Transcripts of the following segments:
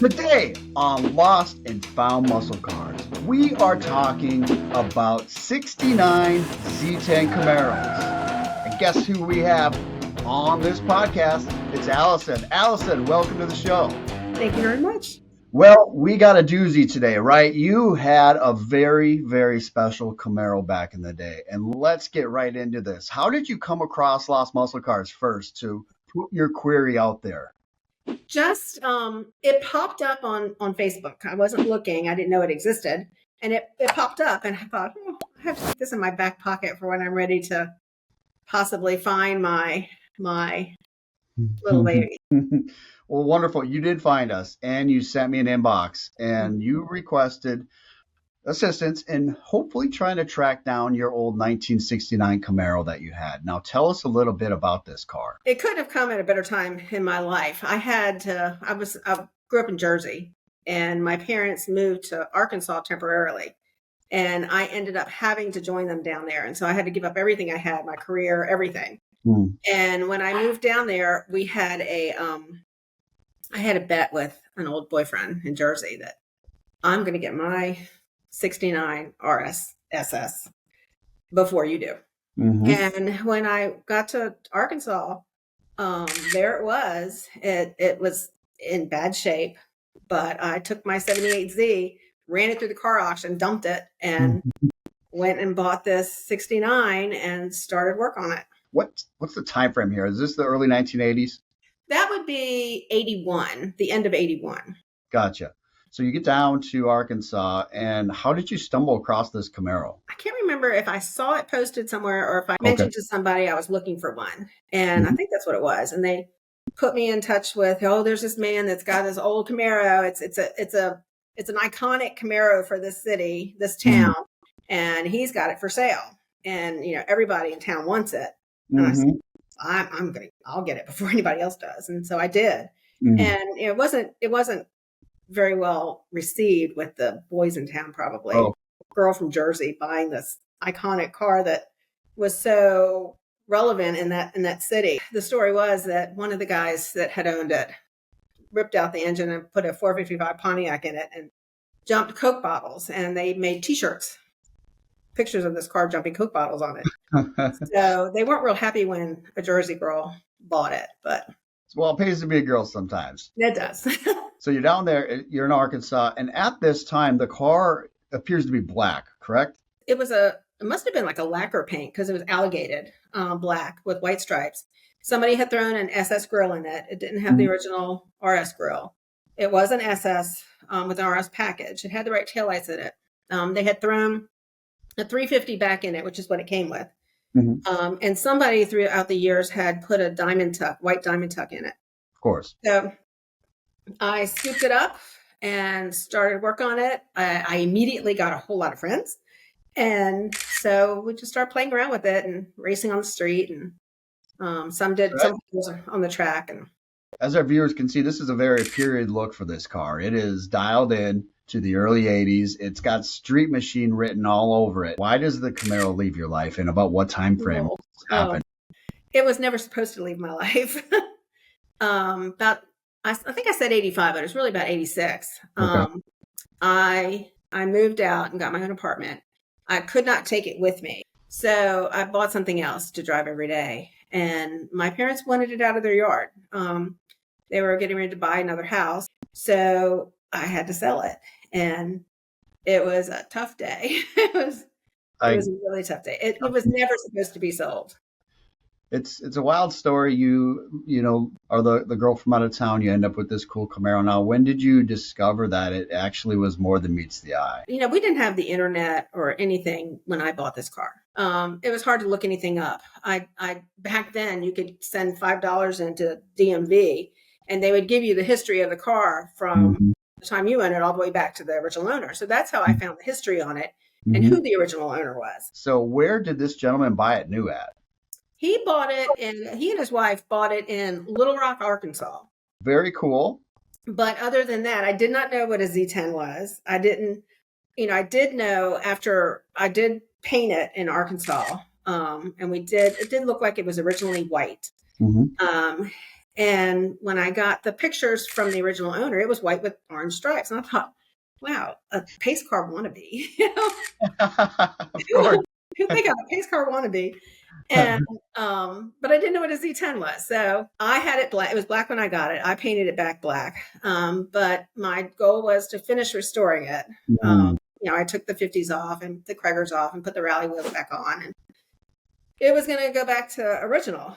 Today on Lost and Found Muscle Cars, we are talking about 69 Z10 Camaros. And guess who we have on this podcast? It's Allison. Allison, welcome to the show. Thank you very much. Well, we got a doozy today, right? You had a very, very special Camaro back in the day. And let's get right into this. How did you come across Lost Muscle Cars first to put your query out there? Just it popped up on Facebook. I wasn't looking. I didn't know it existed. And it popped up and I thought, oh, I have to keep this in my back pocket for when I'm ready to possibly find my little baby. Well, wonderful. You did find us and you sent me an inbox and you requested assistance in hopefully trying to track down your old 1969 Camaro that you had. Now, tell us a little bit about this car. It couldn't have come at a better time in my life. I grew up in Jersey and my parents moved to Arkansas temporarily. And I ended up having to join them down there. And so I had to give up everything I had, my career, everything. And when I moved down there, I had a bet with an old boyfriend in Jersey that I'm going to get my 69 RS SS before you do. And when I got to Arkansas, there it was. It was in bad shape, but I took my 78Z, ran it through the car auction, dumped it, and went and bought this 69 and started work on it. What's the time frame here? Is this the early 1980s? That would be 81, the end of 81. Gotcha. So you get down to Arkansas, and how did you stumble across this Camaro? I can't remember if I saw it posted somewhere or if I mentioned to somebody I was looking for one. And I think that's what it was. And they put me in touch with, there's this man that's got this old Camaro. It's an iconic Camaro for this city, this town, and he's got it for sale. And everybody in town wants it. And I said, I'll get it before anybody else does. And so I did. And it wasn't very well received with the boys in town, probably. Girl from Jersey buying this iconic car that was so relevant in that city. The story was that one of the guys that had owned it ripped out the engine and put a 455 Pontiac in it and jumped Coke bottles, and they made T-shirts, pictures of this car jumping Coke bottles on it. So they weren't real happy when a Jersey girl bought it, but well, it pays to be a girl sometimes. It does. So you're down there, you're in Arkansas, and at this time, the car appears to be black, correct? It must have been like a lacquer paint because it was alligated black with white stripes. Somebody had thrown an SS grill in it. It didn't have the original RS grill. It was an SS with an RS package. It had the right taillights in it. They had thrown a 350 back in it, which is what it came with. And somebody throughout the years had put a white diamond tuck in it. Of course. So I scooped it up and started work on it. I immediately got a whole lot of friends. And so we just started playing around with it and racing on the street. And some on the track. And as our viewers can see, this is a very period look for this car. It is dialed in to the early 80s. It's got Street Machine written all over it. Why does the Camaro leave your life, and about what time frame happened? It was never supposed to leave my life. I think I said 85, but it was really about 86. Okay. I moved out and got my own apartment. I could not take it with me. So I bought something else to drive every day. And my parents wanted it out of their yard. They were getting ready to buy another house. So I had to sell it. And it was a tough day. It was a really tough day. It was never supposed to be sold. It's a wild story. You are the girl from out of town. You end up with this cool Camaro. Now, when did you discover that it actually was more than meets the eye? We didn't have the internet or anything when I bought this car. It was hard to look anything up. I back then you could send $5 into DMV and they would give you the history of the car from the time you owned it all the way back to the original owner. So that's how I found the history on it and who the original owner was. So where did this gentleman buy it new at? He and his wife bought it in Little Rock, Arkansas. Very cool. But other than that, I did not know what a Z10 was. I didn't, I did know after I did paint it in Arkansas. And it did look like it was originally white. And when I got the pictures from the original owner, it was white with orange stripes. And I thought, wow, a pace car wannabe. You know, Of course. who think I'm a pace car wannabe? And but I didn't know what a Z10 was. So I had it black. It was black when I got it. I painted it back black. But my goal was to finish restoring it. You know, I took the 50s off and the Craigers off and put the rally wheels back on. And it was going to go back to original.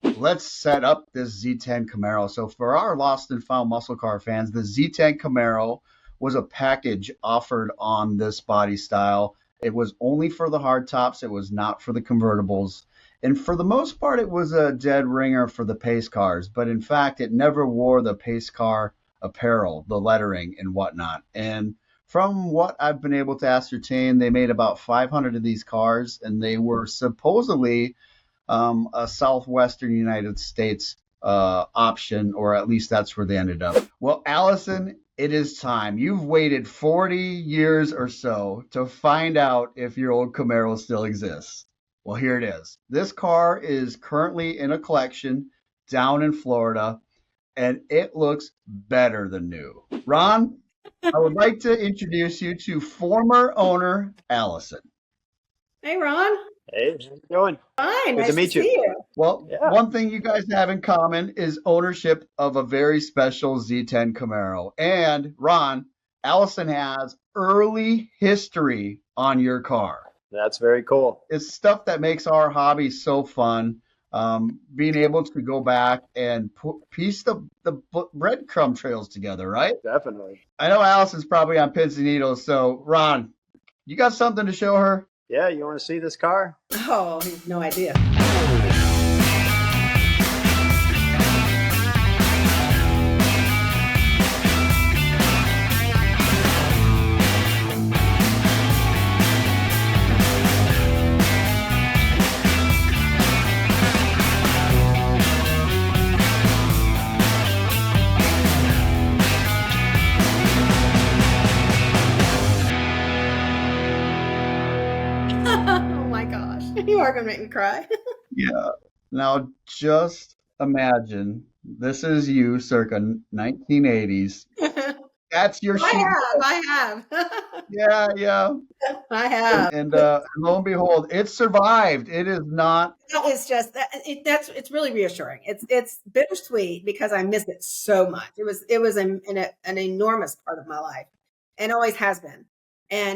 Let's set up this Z10 Camaro. So for our lost and found muscle car fans, the Z10 Camaro was a package offered on this body style. It was only for the hardtops. It was not for the convertibles. And for the most part, it was a dead ringer for the pace cars. But in fact, it never wore the pace car apparel, the lettering and whatnot. And from what I've been able to ascertain, they made about 500 of these cars, and they were supposedly a southwestern United States option, or at least that's where they ended up. Well, Allison, it is time. You've waited 40 years or so to find out if your old Camaro still exists. Well, here it is. This car is currently in a collection down in Florida, and it looks better than new. Ron, I would like to introduce you to former owner Allison. Hey, Ron. Hey, how's it going? Fine. Good nice to meet you. See you. Well, Yeah. one thing you guys have in common is ownership of a very special Z10 Camaro. And Ron, Allison has early history on your car. That's very cool. It's stuff that makes our hobby so fun. Being able to go back and piece the breadcrumb trails together, right? Definitely. I know Allison's probably on pins and needles. So, Ron, you got something to show her? Yeah, you want to see this car? Oh, he has no idea. Oh my gosh. You are going to make me cry. Yeah. Now, just imagine this is you circa 1980s. That's your sheet. I have. Yeah. I have. And lo and behold, it survived. It is not. That was just it's really reassuring. It's bittersweet because I miss it so much. It was an enormous part of my life, and always has been.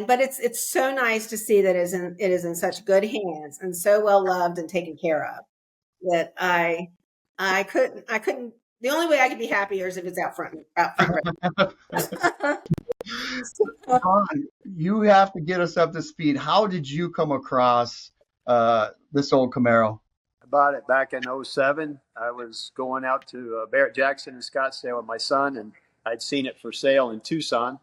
But it's so nice to see that it is in such good hands and so well loved and taken care of that I couldn't. The only way I could be happier is if it's out front. Ron, you have to get us up to speed. How did you come across this old Camaro? I bought it back in 07. I was going out to Barrett Jackson in Scottsdale with my son, and I'd seen it for sale in Tucson.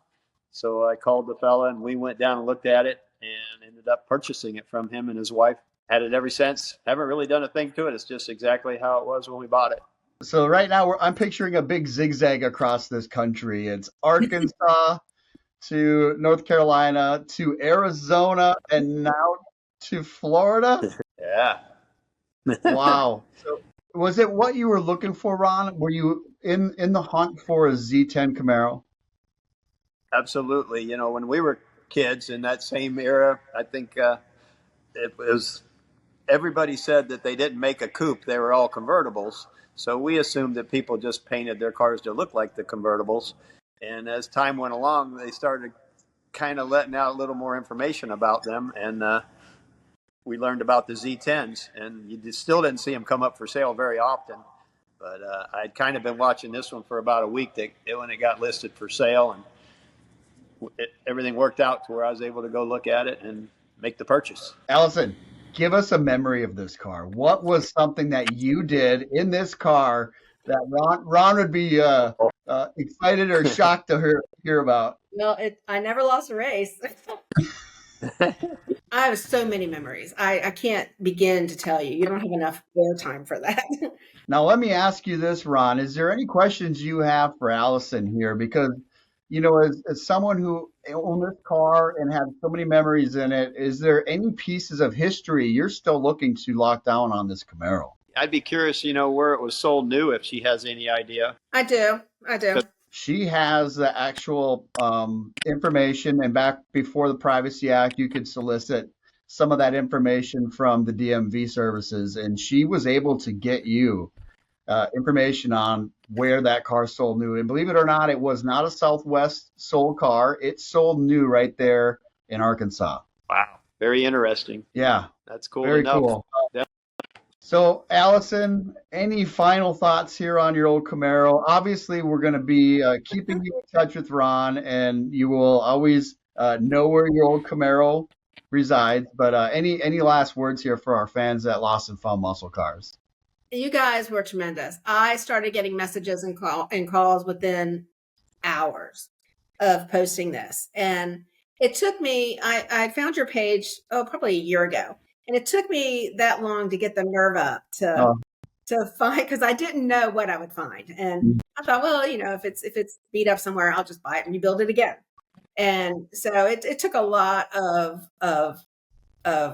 So I called the fella, and we went down and looked at it and ended up purchasing it from him and his wife. Had it ever since. Haven't really done a thing to it. It's just exactly how it was when we bought it. So right now I'm picturing a big zigzag across this country. It's Arkansas to North Carolina to Arizona and now to Florida. Yeah. Wow. So was it what you were looking for, Ron? Were you in the hunt for a Z10 Camaro? Absolutely. You know, when we were kids in that same era, I think it was everybody said that they didn't make a coupe. They were all convertibles. So we assumed that people just painted their cars to look like the convertibles. And as time went along, they started kind of letting out a little more information about them. And we learned about the Z10s. And you still didn't see them come up for sale very often. But I'd kind of been watching this one for about a week when it got listed for sale. And everything worked out to where I was able to go look at it and make the purchase. Allison, give us a memory of this car. What was something that you did in this car that Ron would be excited or shocked to hear about? Well, I never lost a race. I have so many memories. I can't begin to tell you. You don't have enough airtime for that. Now, let me ask you this, Ron. Is there any questions you have for Allison here? Because, you know, as someone who owned this car and had so many memories in it, is there any pieces of history you're still looking to lock down on this Camaro? I'd be curious, where it was sold new, if she has any idea. I do. She has the actual information, and back before the Privacy Act, you could solicit some of that information from the DMV services, and she was able to get you information on where that car sold new. And believe it or not, it was not a Southwest sold car. It sold new right there in Arkansas. Wow. Very interesting. Yeah. That's cool. Very cool. Yeah. So, Allison, any final thoughts here on your old Camaro? Obviously, we're going to be keeping you in touch with Ron, and you will always know where your old Camaro resides. But any last words here for our fans at Lost and Found Muscle Cars? You guys were tremendous. I started getting messages and calls within hours of posting this. And it took me, I found your page, probably a year ago. And it took me that long to get the nerve up to find, because I didn't know what I would find. And I thought, well, if it's beat up somewhere, I'll just buy it and rebuild it again. And so it took a lot of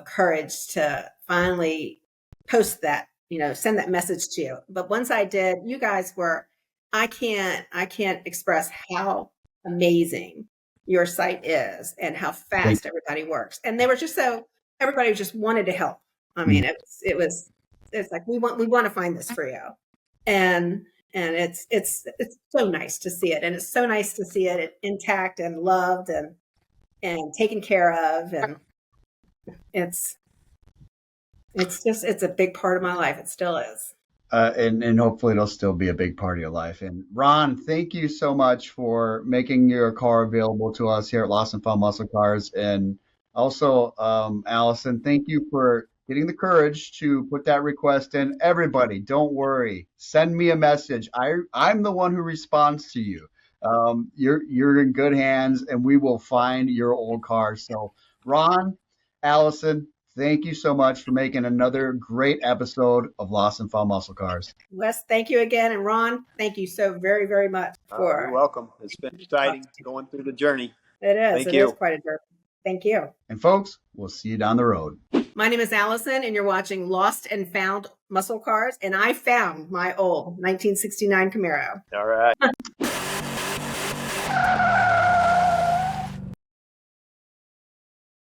courage to finally post that, send that message to you. But once I did, you guys were, I can't express how amazing your site is and how fast everybody works. And they were just everybody just wanted to help. I mean, it's like, we want to find this for you. And it's so nice to see it. And it's so nice to see it intact and loved and taken care of. And it's a big part of my life. It still is. And hopefully it'll still be a big part of your life. And Ron, thank you so much for making your car available to us here at Lost and Found Muscle Cars. And also, Allison, thank you for getting the courage to put that request in. Everybody, don't worry. Send me a message. I'm the one who responds to you. You're in good hands, and we will find your old car. So, Ron, Allison, thank you so much for making another great episode of Lost and Found Muscle Cars. Wes, thank you again. And Ron, thank you so very, very much for. You're welcome. It's been exciting going through the journey. It is. Thank you. It is quite a journey. Thank you. And folks, we'll see you down the road. My name is Allison, and you're watching Lost and Found Muscle Cars. And I found my old 1969 Camaro. All right.